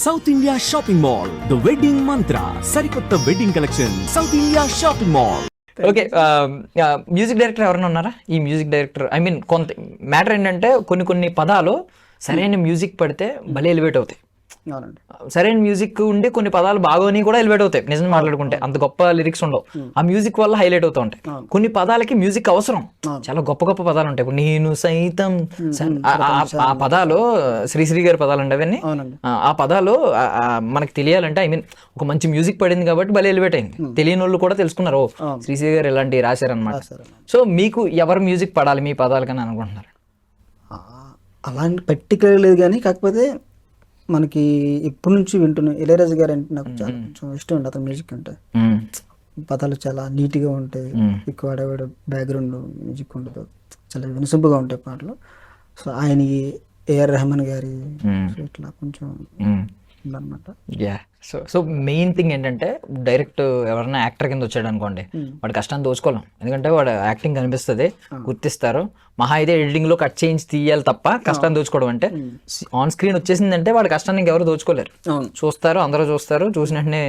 South India shopping mall the wedding మంత్ర సరికొత్త wedding collection south India shopping mall. Okay, music director ఎవరైనా ఉన్నారా? ఈ music director I mean కొంత matter ఏంటంటే కొన్ని పదాలు సరైన మ్యూజిక్ పడితే భలే ఎలివేట్ అవుతాయి. సరైన మ్యూజిక్ ఉండి కొన్ని పదాలు బాగోని కూడా ఎలివేట్ అవుతాయి. నిజం మాట్లాడుకుంటే అంత గొప్ప లిరిక్స్ ఉండవు, ఆ మ్యూజిక్ వల్ల హైలైట్ అవుతూ ఉంటాయి. కొన్ని పదాలకి మ్యూజిక్ అవసరం, చాలా గొప్ప పదాలు ఉంటాయి. ఇప్పుడు నేను సైతం ఆ పదాలు శ్రీశ్రీ గారి పదాలు అండి అవన్నీ. ఆ పదాలు మనకి తెలియాలంటే ఐ మీన్ ఒక మంచి మ్యూజిక్ పడింది కాబట్టి భలే ఎలివేట్ అయింది. తెలియని వాళ్ళు కూడా తెలుసుకున్నారు, ఓ శ్రీశ్రీ గారు ఇలాంటివి రాశారనమాట. సో మీకు ఎవరు మ్యూజిక్ పడాలి మీ పదాలకని అనుకుంటున్నారు? అలాంటి పర్టికులర్ లేదు, కానీ కాకపోతే మనకి ఎప్పటి నుంచి వింటున్నాం ఇళయరాజా గారు అంటే నాకు చాలా కొంచెం ఇష్టం అండి. అతని మ్యూజిక్ అంటే పదాలు చాలా నీట్గా ఉంటాయి, ఎక్కువ ఆడవాడు బ్యాక్గ్రౌండ్ మ్యూజిక్ ఉండదు, చాలా వినసొంపుగా ఉంటాయి పాటలు. సో ఆయన ఏఆర్ రెహమాన్ గారి ఇట్లా కొంచెం ఉందన్నమాట. సో మెయిన్ థింగ్ ఏంటంటే డైరెక్ట్ ఎవరైనా యాక్టర్ కింద వచ్చాడు అనుకోండి, వాడి కష్టాన్ని దోచుకోలేం. ఎందుకంటే వాడు యాక్టింగ్ కనిపిస్తుంది, గుర్తిస్తారు. మహా అయితే ఎడిటింగ్ లో కట్ చేయించి తీయాలి తప్ప కష్టాన్ని దోచుకోవడం అంటే ఆన్ స్క్రీన్ వచ్చేసిందంటే వాడి కష్టాన్ని ఇంకెవరు దోచుకోలేరు. చూస్తారు, అందరూ చూస్తారు, చూసిన వెంటనే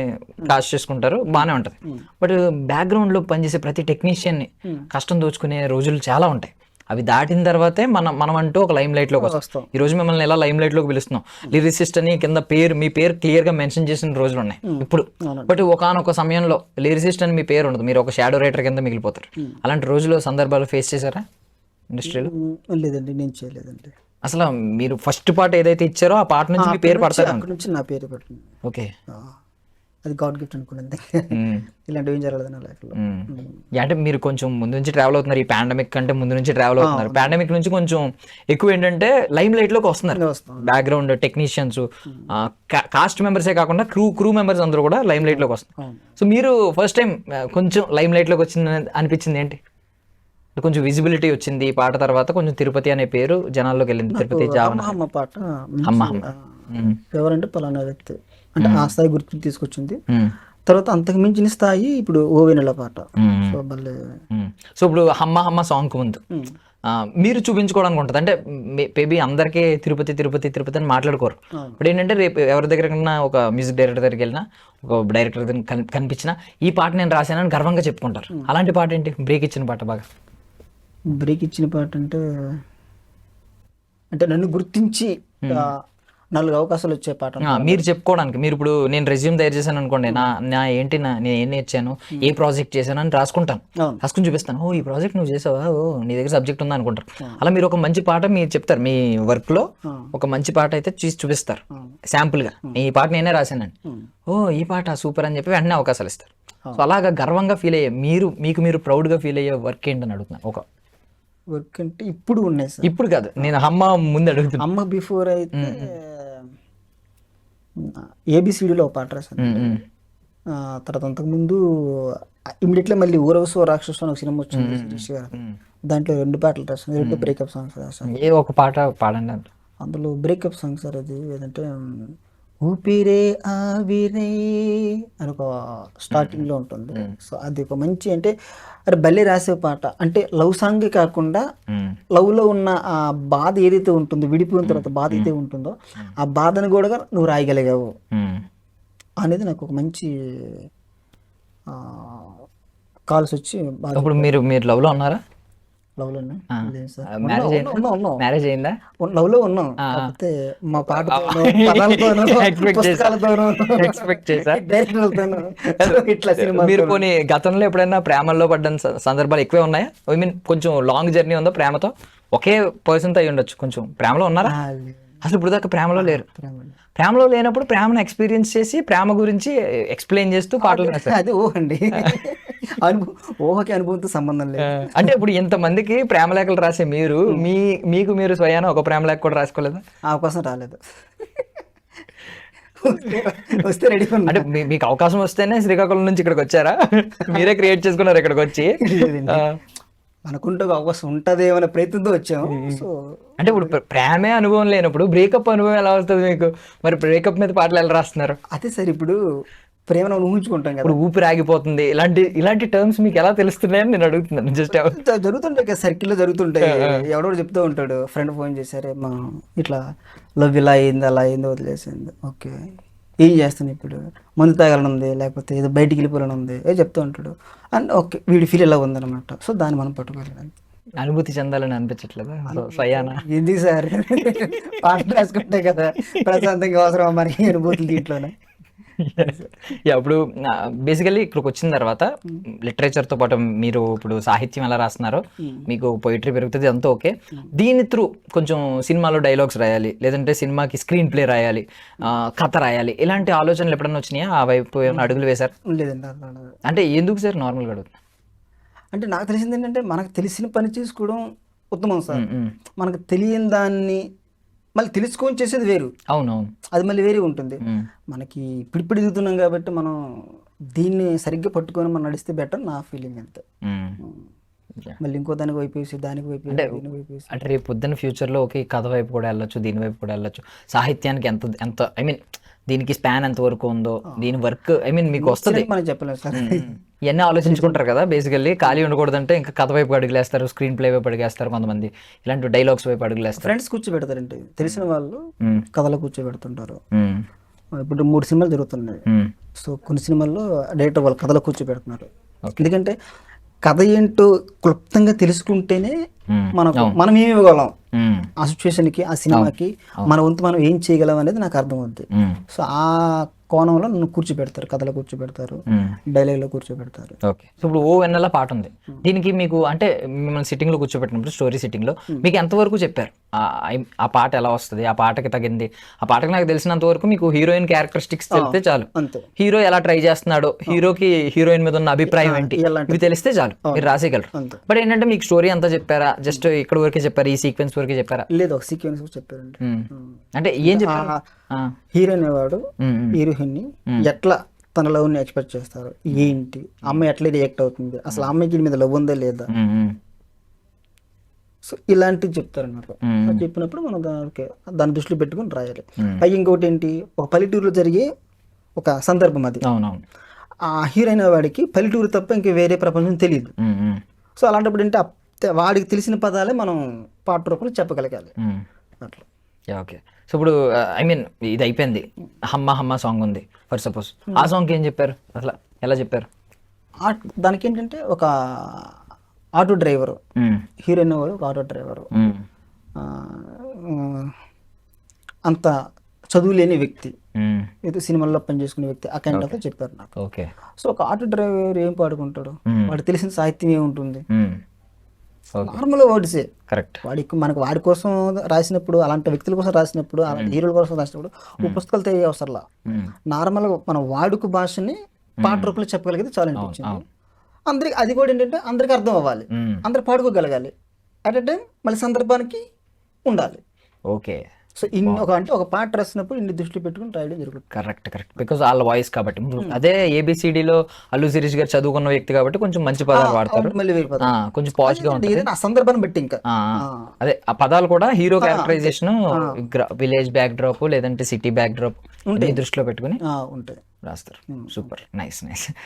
కాస్ట్ చేసుకుంటారు, బాగానే ఉంటుంది. బట్ బ్యాక్గ్రౌండ్ లో పనిచేసే ప్రతి టెక్నీషియన్ ని కష్టం దోచుకునే రోజులు చాలా ఉంటాయి. అవి దాటిన తర్వాతే మనం అంటూ ఒక లైమ్ లైట్ లోకి వస్తాం. ఈ రోజు మిమ్మల్ని ఎలా లైమ్ లైట్ లోకి పిలుస్తున్నాం, లిరిసిస్ట్ అని కింద మీ పేరు క్లియర్ గా మెన్షన్ చేసిన రోజులు ఉన్నాయి ఇప్పుడు. బట్ ఒకనొక సమయంలో లిరిసిస్ట్ అని మీ పేరు ఉండదు, మీరు ఒక షాడో రైటర్ కింద మిగిలిపోతారు. అలాంటి రోజులు సందర్భాలు ఫేస్ చేశారా ఇండస్ట్రీలో? లేదండి, నేను చేయలేదండి. అసలు మీరు ఫస్ట్ పాట ఏదైతే ఇచ్చారో ఆ పాట నుంచి మీ పేరు పడతారు, నా పేరు పడుతుంది. ఓకే, అది గాడ్ గిఫ్ట్ అనుకున్నది. ఇలాంటివి ఏం జరగలేదు నా లైఫ్ లో. అంటే మీరు కొంచెం ముందు నుంచి ట్రావెల్ అవుతున్నారు, ఈ పాండమిక్ కంటే ముందు నుంచి ట్రావెల్ అవుతున్నారు. పాండమిక్ నుంచి కొంచెం ఎక్కువ ఏంటంటే లైమ్ లైట్ లోకి వస్తున్నారు. బ్యాక్గ్రౌండ్ టెక్నీషియన్స్, కాస్ట్ మెంబర్సే కాకుండా క్రూ మెంబర్స్ అందరూ కూడా లైమ్ లైట్ లోకి వస్తున్నారు. సో మీరు ఫస్ట్ టైం కొంచెం లైమ్ లైట్ లోకి వచ్చింది అనిపించింది ఏంటి? కొంచెం విజిబిలిటీ వచ్చింది ఈ పాట తర్వాత, కొంచెం తిరుపతి అనే పేరు జనాల్లోకి వెళ్ళింది. తిరుపతి అమ్మ పాట ఎవరంటే పలానా వ్యక్తి అంటే ఆ స్థాయి గుర్తు తీసుకొచ్చింది. తర్వాత అంతకు మించిన స్థాయి ఇప్పుడు ఓవెనెల పాట. సో ఇప్పుడు హమ్మ హమ్మ సాంగ్ ముందు మీరు చూపించుకోవడానికి ఉంటుంది. అంటే మేబీ అందరికీ తిరుపతి తిరుపతి తిరుపతి అని మాట్లాడుకోరు. ఇప్పుడు ఏంటంటే రేపు ఎవరి దగ్గరకన్నా ఒక మ్యూజిక్ డైరెక్టర్ దగ్గరికి వెళ్ళినా, ఒక డైరెక్టర్ దగ్గర కనిపించినా ఈ పాట నేను రాశానని గర్వంగా చెప్పుకుంటారు. అలాంటి పాట ఏంటి బ్రేక్ ఇచ్చిన పాట? బాగా బ్రేక్ ఇచ్చిన పాట అంటే నన్ను గుర్తించి 4 అవకాశాలు వచ్చే పాట మీరు చెప్పుకోవడానికి. మీరు ఇప్పుడు నేను రెజ్యూమ్ తయారు చేశాను అనుకోండి, నేను ఏం నేర్చాను, ఏ ప్రాజెక్ట్ చేశాను అని రాసుకుంటాను, రాసుకుని చూపిస్తాను. ఓ ఈ ప్రాజెక్ట్ నువ్వు చేసావా, ఓ నీ దగ్గర సబ్జెక్ట్ ఉందా అనుకుంటారు. అలా మీరు ఒక మంచి పాట మీరు చెప్తారు, మీ వర్క్ లో ఒక మంచి పాట అయితే చేసి చూపిస్తారు శాంపుల్ గా, ఈ పాట నేనే రాశానండి, ఓ ఈ పాట సూపర్ అని చెప్పి వెంటనే అవకాశాలు ఇస్తారు. సో అలాగా గర్వంగా ఫీల్ అయ్యే మీకు ప్రౌడ్ గా ఫీల్ అయ్యే వర్క్ ఏంటని అడుగుతున్నాను. ఒక వర్క్ అంటే ఇప్పుడు ఉన్నాయి సార్, ఇప్పుడు కాదు, నేను అమ్మ ముందు అడుగుతున్నాను. అమ్మ బిఫోర్ అయితే ఏబిసిడిలో ఒక పాట రాశాను. తర్వాత అంతకుముందు ఇమీడియట్లీ మళ్ళీ ఊరవసు రాక్షసు అని ఒక సినిమా వచ్చింది, దాంట్లో 2 పాటలు రాశాను, 2 బ్రేకప్ సాంగ్స్ రాశాను. ఏ ఒక పాట పాడండి అందులో. బ్రేకప్ సాంగ్ సార్ అది ఏదంటే ఊపిరే ఆవిరే అని ఒక స్టార్టింగ్ లో ఉంటుంది. సో అది ఒక మంచి అంటే అరే భలే రాసే పాట. అంటే లవ్ సాంగ్ కాకుండా లవ్ లో ఉన్న ఆ బాధ ఏదైతే ఉంటుందో, విడిపోయిన తర్వాత బాధ అయితే ఉంటుందో ఆ బాధను కూడా నువ్వు రాయగలిగావు అనేది నాకు ఒక మంచి కాల్స్ వచ్చి. ఇప్పుడు మీరు లవ్ లో ఉన్నారా? లవ్ లో మ్యారేజ్ అయిందా? లవ్ లో ఉన్నాం, కాకపోతే మా పాట మీరు కొన్ని గతంలో ఎప్పుడైనా ప్రేమల్లో పడ్డ సందర్భాలు ఎక్కువే ఉన్నాయా? ఐ మీన్ కొంచెం లాంగ్ జర్నీ ఉందో ప్రేమతో? ఒకే పర్సన్ తో అయ్యి ఉండొచ్చు. కొంచెం ప్రేమలో ఉన్నారా? అసలు ఇప్పుడు దాకా ప్రేమలో లేరు. ప్రేమలో లేనప్పుడు ప్రేమను ఎక్స్పీరియన్స్ చేసి ప్రేమ గురించి ఎక్స్ప్లెయిన్ చేస్తూ పాటలు రాస్తారు. అది ఊహండి, ఊహకి అనుభవంతో సంబంధం లేదు. అంటే ఇప్పుడు ఇంతమందికి ప్రేమ లేఖలు రాసే మీకు మీరు స్వయాన ఒక ప్రేమ లేఖ కూడా రాసుకోలేదా? అవకాశం రాలేదు. వస్తే రెడీ. అంటే మీకు అవకాశం వస్తేనే శ్రీకాకుళం నుంచి ఇక్కడికి వచ్చారా? మీరే క్రియేట్ చేసుకున్నారు ఇక్కడికి వచ్చి? అనుకుంటూ అవకాశం ఉంటదేమనే ప్రయత్నంతో వచ్చాము. సో అంటే ఇప్పుడు ప్రేమే అనుభవం లేనప్పుడు బ్రేకప్ అనుభవం ఎలా వస్తుంది మీకు? మరి బ్రేకప్ మీద పాటలు ఎలా రాస్తున్నారు? అదే సార్, ఇప్పుడు ప్రేమను ఊహించుకుంటాం కదా. ఇప్పుడు ఊపిరి ఆగిపోతుంది, ఇలాంటి టర్మ్స్ మీకు ఎలా తెలుస్తున్నాయని నేను అడుగుతున్నాను. జస్ట్ జరుగుతుంటాయి కదా, సర్కిల్లో జరుగుతుంటాయి. ఎవడో చెప్తూ ఉంటాడు, ఫ్రెండ్ ఫోన్ చేశారే మా ఇట్లా లవ్ ఇలా అయింది అలా అయింది వదిలేసింది, ఓకే ఏం చేస్తాను ఇప్పుడు, మందు తాగాలని ఉంది లేకపోతే ఏదో బయటికి వెళ్ళిపోవాలని ఉంది ఏ చెప్తూ ఉంటాడు. అండ్ ఓకే వీడి ఫీల్ ఎలా ఉందన్నమాట. సో దాన్ని మనం పట్టుకోవాలి. అనుభూతి చెందాలని అనిపించట్లేదా సయానా? ఎందుకు సార్ పాటలు రాసుకుంటే కదా ప్రశాంతంగా అవసరం మనకి అనుభూతులు దీంట్లోనే. ఇప్పుడు బేసికల్లీ ఇక్కడికి వచ్చిన తర్వాత లిటరేచర్తో పాటు మీరు ఇప్పుడు సాహిత్యం ఎలా రాస్తున్నారో మీకు పోయిటరీ పెరుగుతుంది, అంతా ఓకే. దీని త్రూ కొంచెం సినిమాలో డైలాగ్స్ రాయాలి, లేదంటే సినిమాకి స్క్రీన్ ప్లే రాయాలి, కథ రాయాలి, ఇలాంటి ఆలోచనలు ఎప్పుడన్నా వచ్చినాయా? ఆ వైపు ఏమైనా అడుగులు వేశారు? లేదండి. అంటే ఎందుకు సార్ నార్మల్గా అడుగుతున్నా అంటే నాకు తెలిసింది ఏంటంటే మనకు తెలిసిన పని చేసుకోవడం ఉత్తమం సార్. మనకు తెలియని దాన్ని మళ్ళీ తెలుసుకొని చేసేది వేరు. అవునవును, అది మళ్ళీ వేరే ఉంటుంది. మనకి ఇప్పుడు ఎదుగుతున్నాం కాబట్టి మనం దీన్ని సరిగ్గా పట్టుకొని మనం నడిస్తే బెటర్ నా ఫీలింగ్ అంతే. మళ్ళీ ఇంకో దానికి వైపేసి దానికి వైపేసి అంటే రేపు పొద్దున్న ఫ్యూచర్లో ఓకే కథ వైపు కూడా వెళ్ళొచ్చు, దీని వైపు కూడా వెళ్ళొచ్చు, సాహిత్యానికి ఎంత ఐ మీన్ దీనికి స్పాన్ ఎంత వరకు ఉందో, దీని వర్క్ ఐ మీన్ మీకు వస్తుంది మనం చెప్పలేదు సార్. ఇవన్నీ ఆలోచించుకుంటారు కదా. బేసికల్లీ ఖాళీ ఉండకూడదంటే ఇంకా కథ వైపు అడుగులేస్తారు, స్క్రీన్ ప్లే వైపు అడుగులేస్తారు, కొంతమంది ఇలాంటి డైలాగ్స్ వైపు అడుగులేస్తారు. ఫ్రెండ్స్ కూర్చోబెడతారంటే తెలిసిన వాళ్ళు కథలో కూర్చోబెడుతుంటారు. ఇప్పుడు 3 సినిమాలు జరుగుతున్నాయి. సో కొన్ని సినిమాల్లో డైరెక్టర్ వాళ్ళు కథలో కూర్చోబెడుతున్నారు. ఎందుకంటే కథ ఏంటో క్లుప్తంగా తెలుసుకుంటేనే మనం ఏమి ఇవ్వగలం ఆ సిచ్యువేషన్కి, ఆ సినిమాకి, మన వంతు మనం ఏం చేయగలం అనేది నాకు అర్థమవుద్ది. సో ఆ కోణంలో నన్ను కూర్చోబెడతారు, కథలో కూర్చోబెడతారు, డైలాగ్లో కూర్చోబెడతారు. ఓకే. సో ఇప్పుడు ఓ వెన్నెల పాట ఉంది, దీనికి మీకు అంటే మిమ్మల్ని సిట్టింగ్లో కూర్చోబెట్టినప్పుడు స్టోరీ సిట్టింగ్లో మీకు ఎంతవరకు చెప్పారు ఆ పాట ఎలా వస్తుంది, ఆ పాటకి తగింది, ఆ పాటకి నాకు తెలిసినంత వరకు మీకు హీరోయిన్ క్యారెక్టరిస్టిక్స్ తెలిస్తే చాలు, హీరో ఎలా ట్రై చేస్తున్నాడో, హీరోకి హీరోయిన్ మీద ఉన్న అభిప్రాయం ఏంటి ఇవి తెలిస్తే చాలు, మీరు రాసేయగలరు. బట్ ఏంటంటే మీకు స్టోరీ అంతా చెప్పారా, జస్ట్ ఇక్కడ వరకే చెప్పారా, ఈ సీక్వెన్స్ వరకే చెప్పారా? లేదు, ఒక సీక్వెన్స్ చెప్పారండి. అంటే ఏం చెప్పారు? హీరోయిన్ వాడు హీరోయిన్ ని ఎట్లా తన లవ్ ని ఎక్స్పెక్ట్ చేస్తారు, ఏంటి అమ్మాయి ఎట్లా రియాక్ట్ అవుతుంది, అసలు అమ్మాయికి మీద లవ్ ఉందా లేదా, సో ఇలాంటివి చెప్తారు అన్నమాట. చెప్పినప్పుడు మనం దాని దృష్టిలో పెట్టుకుని రాయాలి. పైగా ఇంకోటి ఏంటి, ఒక పల్లెటూరులో జరిగే ఒక సందర్భం అది. ఆ హీరోయిన్ వాడికి పల్లెటూరు తప్ప ఇంక వేరే ప్రపంచం తెలియదు. సో అలాంటప్పుడు ఏంటి వాడికి తెలిసిన పదాలే మనం పాట రూపంలో చెప్పగలగాలి అట్లా. ఓకే. సో ఇప్పుడు ఐ మీన్ ఇది అయిపోయింది, హమ్మ హమ్మ సాంగ్ ఉంది ఫర్ సపోజ్, ఆ సాంగ్కి ఏం చెప్పారు, అసలు ఎలా చెప్పారు? దానికి ఏంటంటే ఒక ఆటో డ్రైవరు, హీరోయిన్ వాడు ఒక ఆటో డ్రైవరు, అంత చదువు లేని వ్యక్తి, ఏదో సినిమాల్లో పనిచేసుకునే వ్యక్తి, ఆ కైండ్ ఆఫ్ చెప్పారు నాకు. ఓకే. సో ఒక ఆటో డ్రైవర్ ఏం పాడుకుంటాడు, వాడికి తెలిసిన సాహిత్యం ఏముంటుంది, నార్మల్ వర్డ్సే. కరెక్ట్. మనకు వాడి కోసం రాసినప్పుడు, అలాంటి వ్యక్తుల కోసం రాసినప్పుడు, అలాంటి హీరోల కోసం రాసినప్పుడు ఓ పుస్తకాలు తెలియ అవసరంలా, నార్మల్గా మన వాడుక భాషని పాట రూపంలో చెప్పగలిగితే చాలా అనిపించింది. అందరికి అది కూడా ఏంటంటే అందరికి అర్థం అవ్వాలి, అందరు పాడుకోగలగాలి, అట్ ఎ టైం మళ్ళీ సందర్భానికి ఉండాలి. ఓకే. సో అంటే ఒక పాట రాసినప్పుడు ఇన్ని దృష్టి పెట్టుకుని రాయడం జరుగుతుంది. కరెక్ట్. బికాస్ వాళ్ళ వాయిస్ కాబట్టి. అదే ఏబిసిడిలో అల్లు శిరీష్ గారు చదువుకున్న వ్యక్తి కాబట్టి కొంచెం మంచి పదాలు వాడతారు, కొంచెం పాష్ గా ఉంటుంది, ఆ సందర్భాన్ని బట్టి. ఇంకా అదే ఆ పదాలు కూడా hero characterisation, village backdrop లేదంటే సిటీ బ్యాక్ డ్రాప్ దృష్టిలో పెట్టుకుని ఉంటాయి, రాస్తారు. Super, nice.